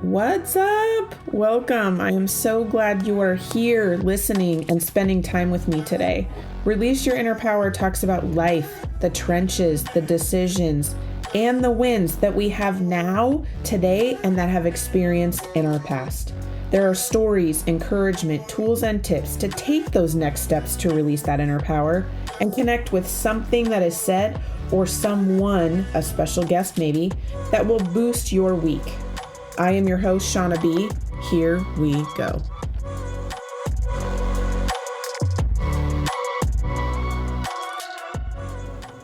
What's up? Welcome. I am so glad you are here listening and spending time with me today. Release Your Inner Power talks about life, the trenches, the decisions, and the wins that we have now, today, and that have experienced in our past. There are stories, encouragement, tools, and tips to take those next steps to release that inner power and connect with something that is said or someone, a special guest maybe, that will boost your week. I am your host, Shauna B. Here we go.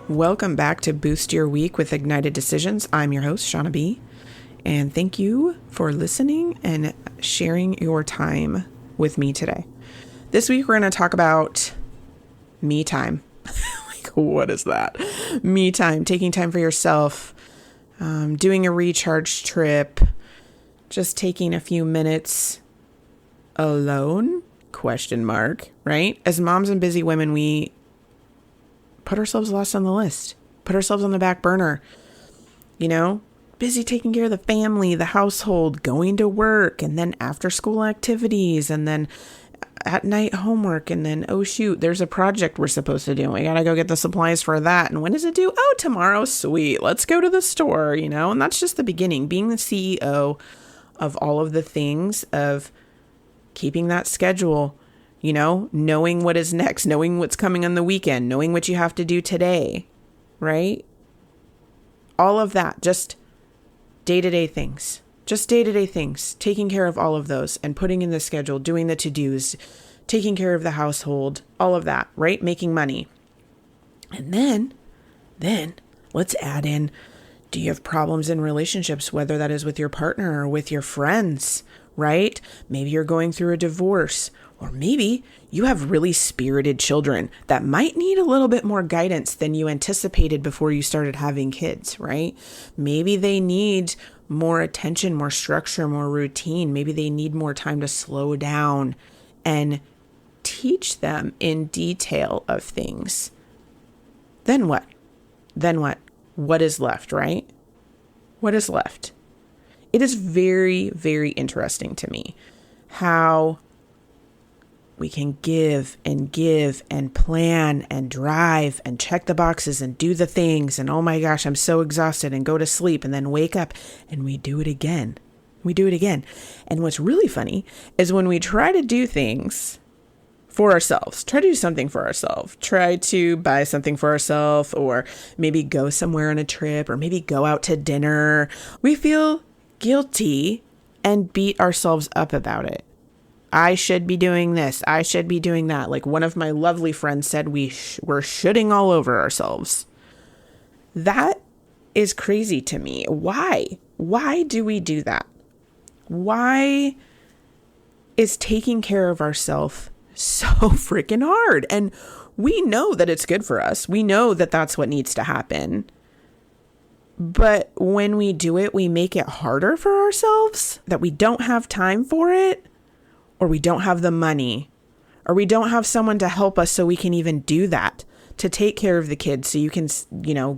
Welcome back to Boost Your Week with Ignited Decisions. I'm your host, Shauna B. And thank you for listening and sharing your time with me today. This week, we're going to talk about me time. What is that? Me time, taking time for yourself, doing a recharge trip, just taking a few minutes alone, ? Right? As moms and busy women, we put ourselves last on the list, put ourselves on the back burner, busy taking care of the family, the household, going to work, and then after school activities, and then at night homework, and then, oh shoot, there's a project we're supposed to do. We got to go get the supplies for that. And when does it due? Oh, tomorrow. Sweet. Let's go to the store, and that's just the beginning. Being the CEO of all of the things, of keeping that schedule, knowing what is next, knowing what's coming on the weekend, knowing what you have to do today, right? All of that, just day-to-day things. Just day-to-day things, taking care of all of those and putting in the schedule, doing the to-dos, taking care of the household, all of that, right? Making money. And then let's add in, do you have problems in relationships, whether that is with your partner or with your friends, right? Maybe you're going through a divorce, or maybe you have really spirited children that might need a little bit more guidance than you anticipated before you started having kids, right? Maybe they need more attention, more structure, more routine. Maybe they need more time to slow down and teach them in detail of things. Then what? What is left, right? What is left? It is very, very interesting to me how we can give and plan and drive and check the boxes and do the things. And oh my gosh, I'm so exhausted, and go to sleep and then wake up and we do it again. And what's really funny is when we try to do things for ourselves, try to do something for ourselves, try to buy something for ourselves, or maybe go somewhere on a trip, or maybe go out to dinner, we feel guilty and beat ourselves up about it. I should be doing this. I should be doing that. Like one of my lovely friends said, we're shitting all over ourselves. That is crazy to me. Why? Why do we do that? Why is taking care of ourselves so freaking hard? And we know that it's good for us. We know that that's what needs to happen. But when we do it, we make it harder for ourselves, that we don't have time for it, or we don't have the money, or we don't have someone to help us so we can even do that, to take care of the kids so you can,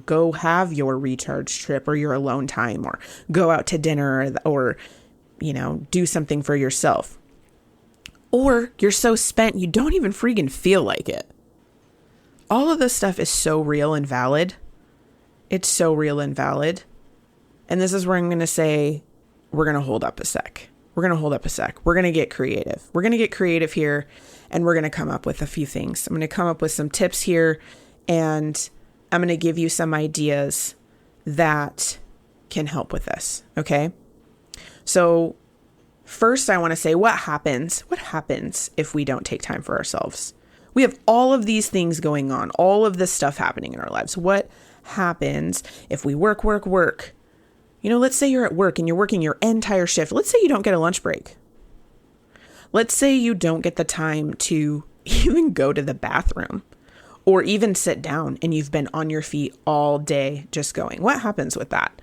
go have your recharge trip or your alone time, or go out to dinner, or do something for yourself. Or you're so spent you don't even freaking feel like it. All of this stuff is so real and valid. It's so real and valid. And this is where I'm going to say, we're going to hold up a sec. We're going to get creative. We're going to get creative here, and we're going to come up with a few things. I'm going to come up with some tips here, and I'm going to give you some ideas that can help with this. Okay. So first, I want to say, what happens if we don't take time for ourselves? We have all of these things going on, all of this stuff happening in our lives. What happens if we work? Let's say you're at work and you're working your entire shift. Let's say you don't get a lunch break. Let's say you don't get the time to even go to the bathroom or even sit down, and you've been on your feet all day just going. What happens with that?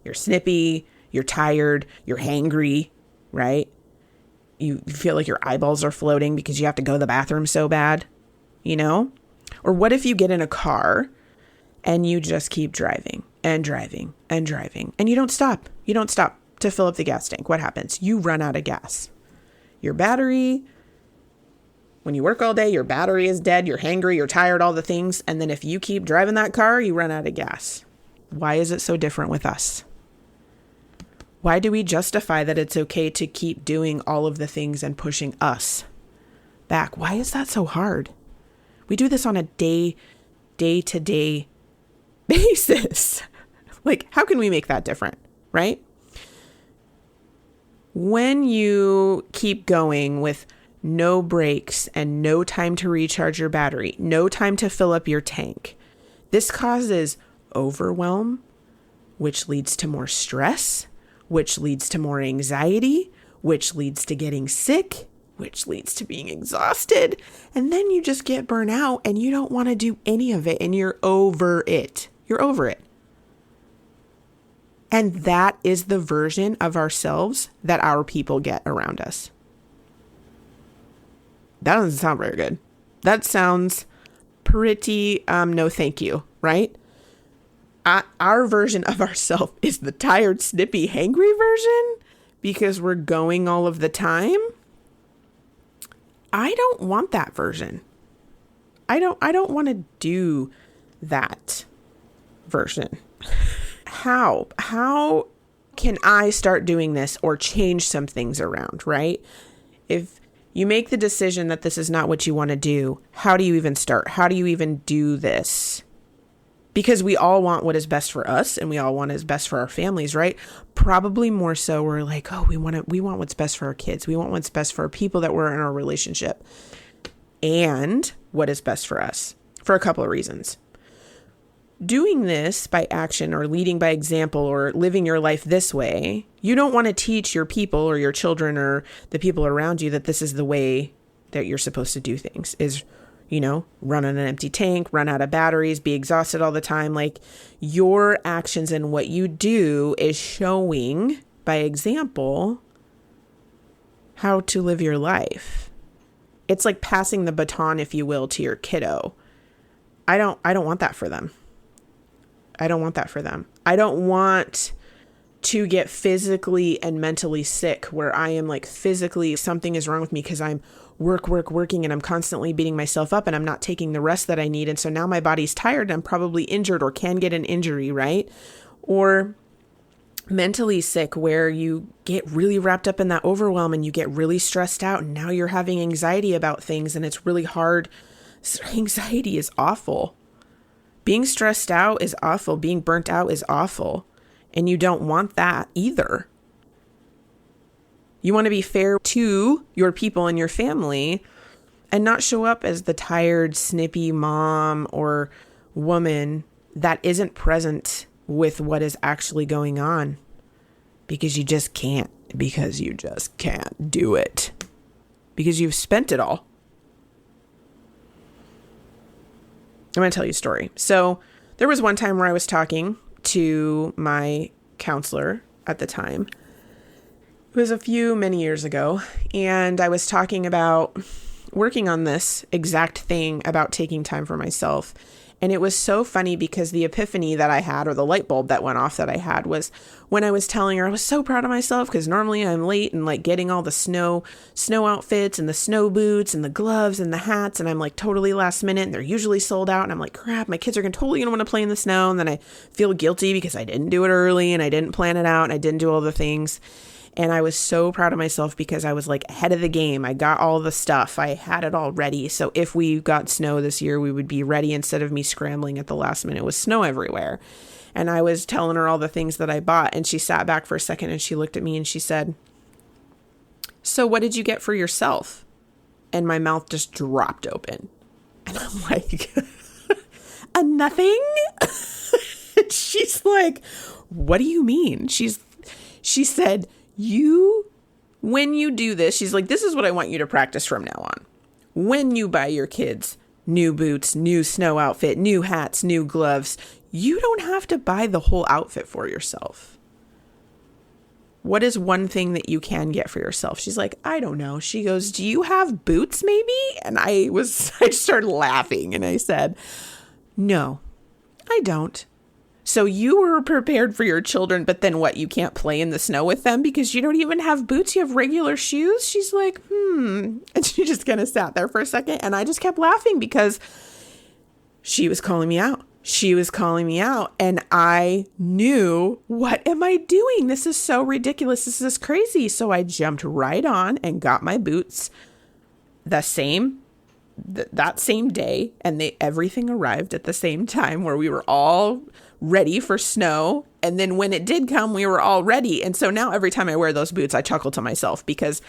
You're snippy, you're tired, you're hangry, right? You feel like your eyeballs are floating because you have to go to the bathroom so bad, Or what if you get in a car and you just keep driving and driving and driving, and you don't stop. to fill up the gas tank. What happens? You run out of gas. Your battery, when you work all day, your battery is dead, you're hangry, you're tired, all the things. And then if you keep driving that car, you run out of gas. Why is it so different with us? Why do we justify that it's okay to keep doing all of the things and pushing us back? Why is that so hard? We do this on a day-to-day basis. Like, how can we make that different, right? When you keep going with no breaks and no time to recharge your battery, no time to fill up your tank, this causes overwhelm, which leads to more stress, which leads to more anxiety, which leads to getting sick, which leads to being exhausted. And then you just get burnt out and you don't want to do any of it and you're over it. You're over it. And that is the version of ourselves that our people get around us. That doesn't sound very good. That sounds pretty, no thank you, right? Our version of ourselves is the tired, snippy, hangry version because we're going all of the time. I don't want that version. I don't want to do that version. How can I start doing this or change some things around, right? If you make the decision that this is not what you want to do, how do you even start? How do you even do this? Because we all want what is best for us and we all want what is best for our families, right? Probably more so we're like, oh, we want what's best for our kids. We want what's best for our people that we're in our relationship. And what is best for us for a couple of reasons. Doing this by action or leading by example or living your life this way, you don't want to teach your people or your children or the people around you that this is the way that you're supposed to do things is, run on an empty tank, run out of batteries, be exhausted all the time. Like your actions and what you do is showing by example how to live your life. It's like passing the baton, if you will, to your kiddo. I don't want that for them. I don't want that for them. I don't want to get physically and mentally sick where I am like physically something is wrong with me because I'm working and I'm constantly beating myself up and I'm not taking the rest that I need. And so now my body's tired and I'm probably injured or can get an injury, right? Or mentally sick where you get really wrapped up in that overwhelm and you get really stressed out and now you're having anxiety about things and it's really hard. Anxiety is awful. Being stressed out is awful. Being burnt out is awful. And you don't want that either. You want to be fair to your people and your family and not show up as the tired, snippy mom or woman that isn't present with what is actually going on because you just can't do it because you've spent it all. I'm going to tell you a story. So there was one time where I was talking to my counselor at the time. It was many years ago. And I was talking about working on this exact thing about taking time for myself. And it was so funny because the epiphany that I had, or the light bulb that went off that I had, was when I was telling her I was so proud of myself because normally I'm late and like getting all the snow outfits and the snow boots and the gloves and the hats. And I'm like totally last minute and they're usually sold out. And I'm like, crap, my kids are totally going to want to play in the snow. And then I feel guilty because I didn't do it early and I didn't plan it out and I didn't do all the things. And I was so proud of myself because I was like ahead of the game. I got all the stuff. I had it all ready. So if we got snow this year, we would be ready instead of me scrambling at the last minute with snow everywhere. And I was telling her all the things that I bought. And she sat back for a second and she looked at me and she said, so what did you get for yourself? And my mouth just dropped open. And I'm like, nothing? She's like, what do you mean? She said, when you do this, she's like, this is what I want you to practice from now on. When you buy your kids new boots, new snow outfit, new hats, new gloves, you don't have to buy the whole outfit for yourself. What is one thing that you can get for yourself? She's like, I don't know. She goes, do you have boots maybe? And I started laughing and I said, no, I don't. So you were prepared for your children, but then what? You can't play in the snow with them because you don't even have boots. You have regular shoes. She's like, And she just kind of sat there for a second. And I just kept laughing because she was calling me out. She was calling me out. And I knew, what am I doing? This is so ridiculous. This is crazy. So I jumped right on and got my boots that same day. And everything arrived at the same time where we were all ready for snow. And then when it did come, we were all ready. And so now every time I wear those boots, I chuckle to myself because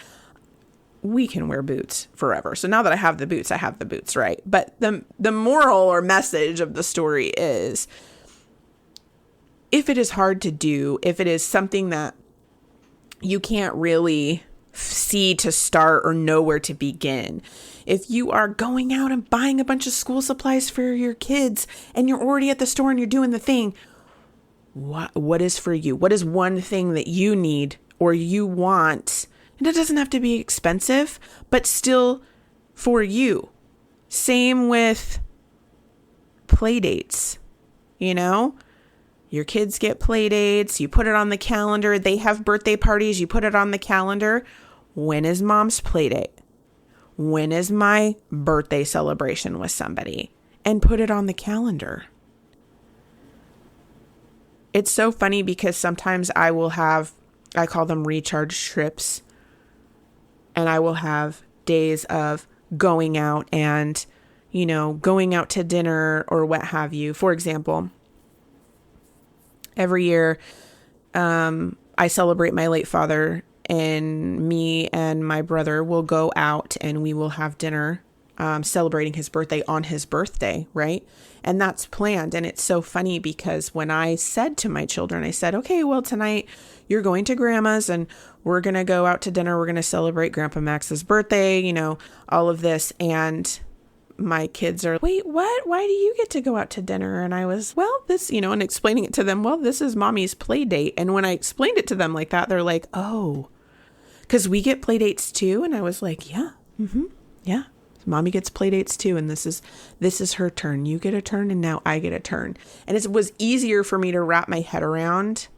we can wear boots forever. So now that I have the boots, I have the boots, right? But the moral or message of the story is, if it is hard to do, if it is something that you can't really see to start or know where to begin, if you are going out and buying a bunch of school supplies for your kids and you're already at the store and you're doing the thing, what is for you? What is one thing that you need or you want? And it doesn't have to be expensive, but still for you. Same with play dates. Your kids get play dates. You put it on the calendar. They have birthday parties. You put it on the calendar. When is mom's play date? When is my birthday celebration with somebody? And put it on the calendar. It's so funny because sometimes I call them recharge trips. And I will have days of going out and, going out to dinner or what have you. For example, every year I celebrate my late father, and me and my brother will go out and we will have dinner celebrating his birthday on his birthday, right? And that's planned. And it's so funny because when I said to my children, I said, okay, well, tonight you're going to grandma's and we're going to go out to dinner. We're going to celebrate Grandpa Max's birthday, all of this. And my kids are, wait, what? Why do you get to go out to dinner? And I was, well, this, and explaining it to them, well, this is mommy's play date. And when I explained it to them like that, they're like, oh, because we get play dates too. And I was like, yeah, yeah. Mommy gets play dates too. And this is her turn. You get a turn and now I get a turn. And it was easier for me to wrap my head around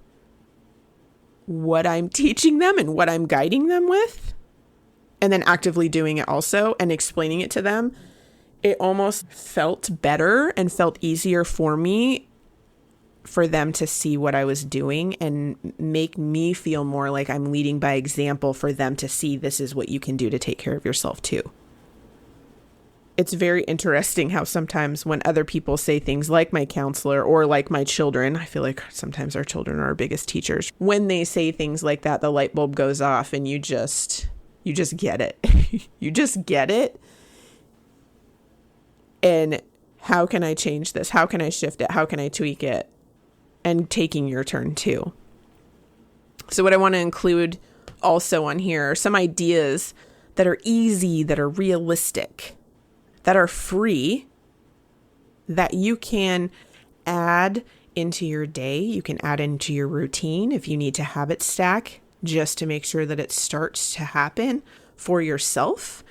what I'm teaching them and what I'm guiding them with. And then actively doing it also and explaining it to them. It almost felt better and felt easier for me for them to see what I was doing and make me feel more like I'm leading by example for them to see this is what you can do to take care of yourself too. It's very interesting how sometimes when other people say things like my counselor or like my children, I feel like sometimes our children are our biggest teachers. When they say things like that, the light bulb goes off and you just get it. You just get it. And how can I change this? How can I shift it? How can I tweak it? And taking your turn too. So what I want to include also on here are some ideas that are easy, that are realistic, that are free, that you can add into your day. You can add into your routine if you need to habit stack just to make sure that it starts to happen for yourself.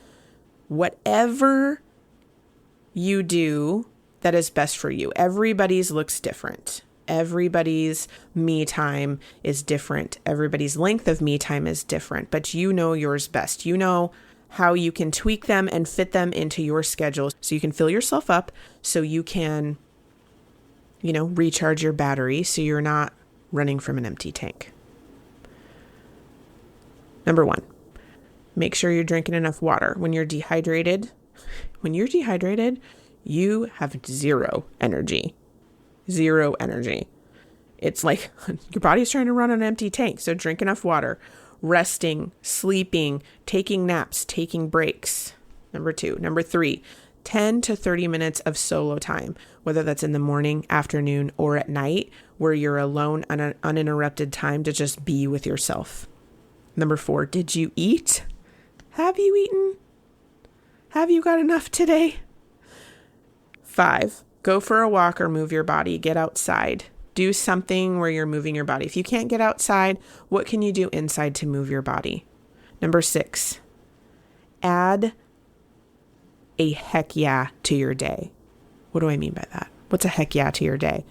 Whatever you do that is best for you. Everybody's looks different. Everybody's me time is different. Everybody's length of me time is different, but you know yours best. You know how you can tweak them and fit them into your schedule so you can fill yourself up, so you can, recharge your battery so you're not running from an empty tank. Number 1, make sure you're drinking enough water. When you're dehydrated, you have zero energy. Zero energy. It's like your body's trying to run on an empty tank. So drink enough water. Resting, sleeping, taking naps, taking breaks. Number 2. Number 3, 10 to 30 minutes of solo time, whether that's in the morning, afternoon, or at night, where you're alone, uninterrupted time to just be with yourself. Number 4, did you eat? Have you eaten? Have you got enough today? 5, go for a walk or move your body. Get outside. Do something where you're moving your body. If you can't get outside, what can you do inside to move your body? Number 6, add a heck yeah to your day. What do I mean by that? What's a heck yeah to your day?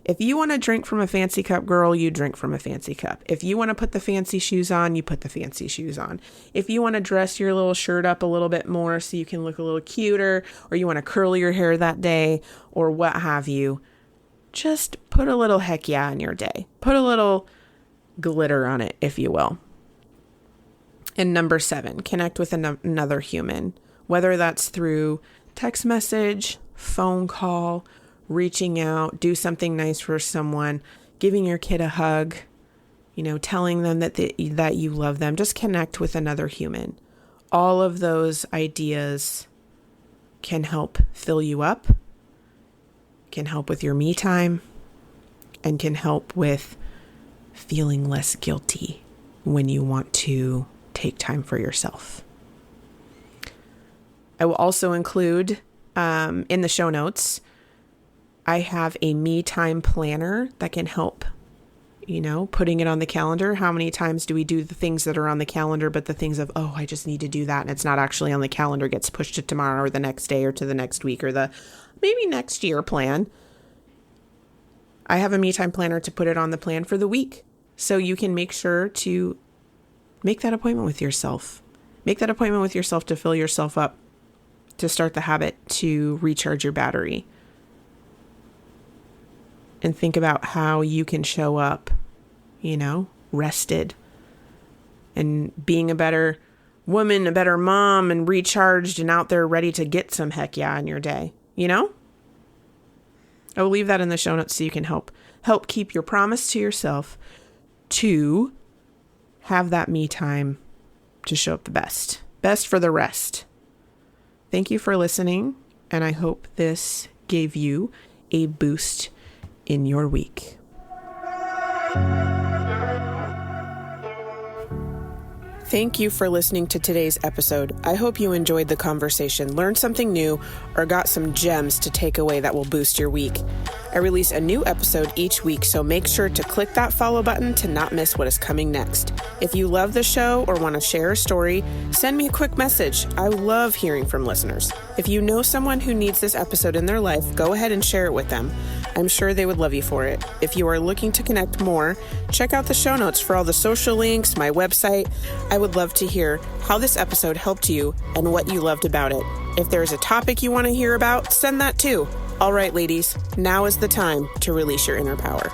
If you want to drink from a fancy cup, girl, you drink from a fancy cup. If you want to put the fancy shoes on, you put the fancy shoes on. If you want to dress your little shirt up a little bit more so you can look a little cuter, or you want to curl your hair that day, or what have you, just put a little heck yeah in your day. Put a little glitter on it, if you will. And number 7, connect with another human, whether that's through text message, phone call, reaching out, do something nice for someone, giving your kid a hug, telling them that that you love them. Just connect with another human. All of those ideas can help fill you up, can help with your me time, and can help with feeling less guilty when you want to take time for yourself. I will also include in the show notes, I have a me time planner that can help, putting it on the calendar. How many times do we do the things that are on the calendar, but the things of, oh, I just need to do that, and it's not actually on the calendar, gets pushed to tomorrow or the next day or to the next week or the maybe next year plan. I have a me time planner to put it on the plan for the week. So you can make sure to make that appointment with yourself. Make that appointment with yourself to fill yourself up, to start the habit, to recharge your battery. And think about how you can show up, rested and being a better woman, a better mom, and recharged and out there ready to get some heck yeah in your day, I will leave that in the show notes so you can help keep your promise to yourself to have that me time to show up the best for the rest. Thank you for listening, and I hope this gave you a boost in your week. Thank you for listening to today's episode. I hope you enjoyed the conversation, learned something new, or got some gems to take away that will boost your week. I release a new episode each week, so make sure to click that follow button to not miss what is coming next. If you love the show or want to share a story, send me a quick message. I love hearing from listeners. If you know someone who needs this episode in their life, go ahead and share it with them. I'm sure they would love you for it. If you are looking to connect more, check out the show notes for all the social links, my website. I would love to hear how this episode helped you and what you loved about it. If there's a topic you want to hear about, send that too. All right, ladies, now is the time to release your inner power.